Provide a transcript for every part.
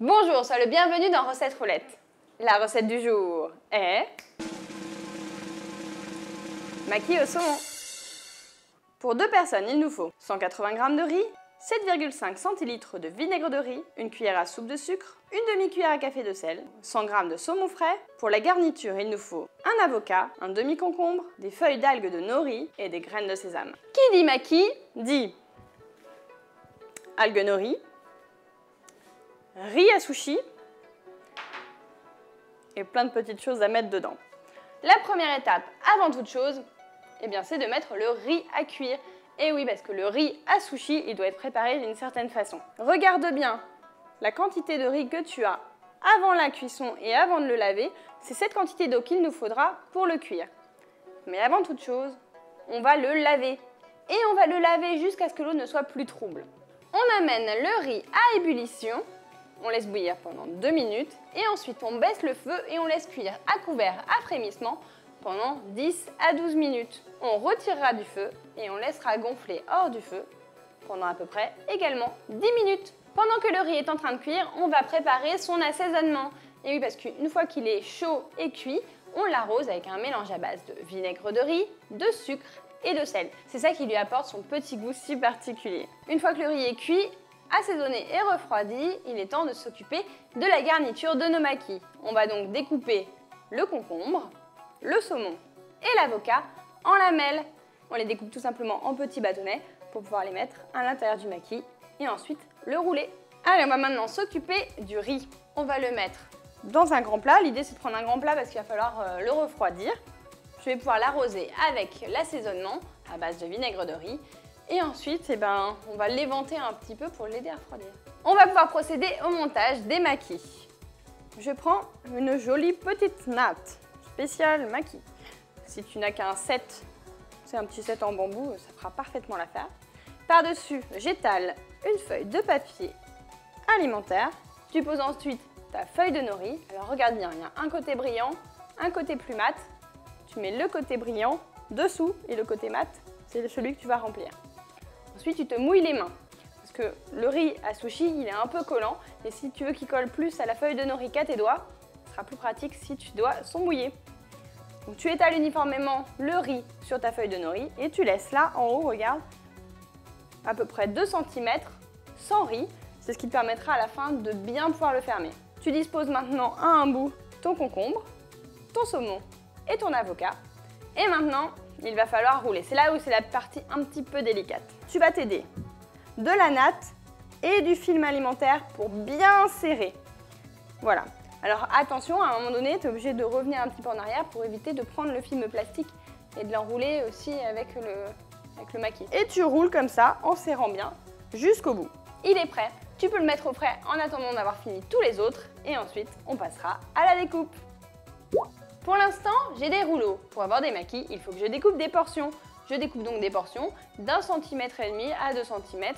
Bonjour, sois le bienvenu dans Recette Roulette. La recette du jour est maquis au saumon. Pour 2 personnes, il nous faut 180 g de riz, 7,5 centilitres de vinaigre de riz, une cuillère à soupe de sucre, une demi-cuillère à café de sel, 100 g de saumon frais. Pour la garniture, il nous faut un avocat, un demi-concombre, des feuilles d'algues de nori et des graines de sésame. Qui dit maquis dit algues nori, riz à sushi et plein de petites choses à mettre dedans. La première étape, avant toute chose, c'est de mettre le riz à cuire. Et oui, parce que le riz à sushi, il doit être préparé d'une certaine façon. Regarde bien la quantité de riz que tu as avant la cuisson et avant de le laver. C'est cette quantité d'eau qu'il nous faudra pour le cuire. Mais avant toute chose, on va le laver. Et on va le laver jusqu'à ce que l'eau ne soit plus trouble. On amène le riz à ébullition. On laisse bouillir pendant 2 minutes et ensuite on baisse le feu et on laisse cuire à couvert à frémissement pendant 10 à 12 minutes. On retirera du feu et on laissera gonfler hors du feu pendant à peu près également 10 minutes. Pendant que le riz est en train de cuire, on va préparer son assaisonnement. Et oui, parce qu'une fois qu'il est chaud et cuit, on l'arrose avec un mélange à base de vinaigre de riz, de sucre et de sel. C'est ça qui lui apporte son petit goût si particulier. Une fois que le riz est cuit, assaisonné et refroidi, il est temps de s'occuper de la garniture de nos maquis. On va donc découper le concombre, le saumon et l'avocat en lamelles. On les découpe tout simplement en petits bâtonnets pour pouvoir les mettre à l'intérieur du maquis et ensuite le rouler. Allez, on va maintenant s'occuper du riz. On va le mettre dans un grand plat. L'idée, c'est de prendre un grand plat parce qu'il va falloir le refroidir. Je vais pouvoir l'arroser avec l'assaisonnement à base de vinaigre de riz. Et ensuite, on va l'éventer un petit peu pour l'aider à refroidir. On va pouvoir procéder au montage des maquis. Je prends une jolie petite natte spéciale maquis. Si tu n'as qu'un set, c'est un petit set en bambou, ça fera parfaitement l'affaire. Par-dessus, j'étale une feuille de papier alimentaire. Tu poses ensuite ta feuille de nori. Alors regarde bien, il y a un côté brillant, un côté plus mat. Tu mets le côté brillant dessous et le côté mat, c'est celui que tu vas remplir. Ensuite, tu te mouilles les mains, parce que le riz à sushi, il est un peu collant, et si tu veux qu'il colle plus à la feuille de nori qu'à tes doigts, ce sera plus pratique si tes doigts sont mouillés. Donc tu étales uniformément le riz sur ta feuille de nori, et tu laisses là, en haut, regarde, à peu près 2 cm sans riz. C'est ce qui te permettra à la fin de bien pouvoir le fermer. Tu disposes maintenant à un bout ton concombre, ton saumon et ton avocat. Et maintenant, il va falloir rouler. C'est là où c'est la partie un petit peu délicate. Tu vas t'aider de la natte et du film alimentaire pour bien serrer. Voilà. Alors attention, à un moment donné, tu es obligé de revenir un petit peu en arrière pour éviter de prendre le film plastique et de l'enrouler aussi avec le maquis. Et tu roules comme ça, en serrant bien, jusqu'au bout. Il est prêt. Tu peux le mettre au frais en attendant d'avoir fini tous les autres. Et ensuite, on passera à la découpe. Pour l'instant, j'ai des rouleaux. Pour avoir des maquis, il faut que je découpe des portions. Je découpe donc des portions d'1,5 cm à 2 cm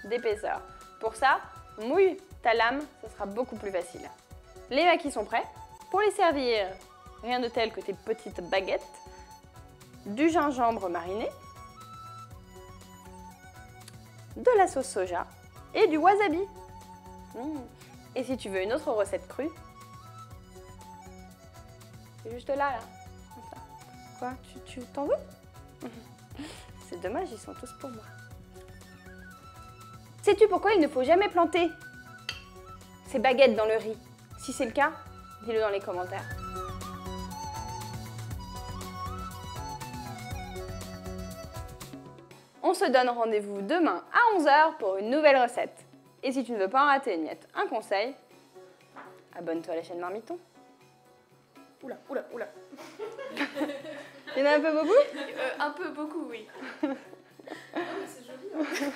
d'épaisseur. Pour ça, mouille ta lame, ça sera beaucoup plus facile. Les maquis sont prêts. Pour les servir, rien de tel que tes petites baguettes, du gingembre mariné, de la sauce soja et du wasabi. Et si tu veux une autre recette crue, c'est juste là. Comme ça. Quoi? Tu t'en veux? C'est dommage, ils sont tous pour moi. Sais-tu pourquoi il ne faut jamais planter ces baguettes dans le riz? Si c'est le cas, dis-le dans les commentaires. On se donne rendez-vous demain à 11 h pour une nouvelle recette. Et si tu ne veux pas en rater une miette, un conseil, abonne-toi à la chaîne Marmiton. Oula. Il y en a un peu beaucoup? Un peu beaucoup, oui. Non, mais c'est joli. Hein.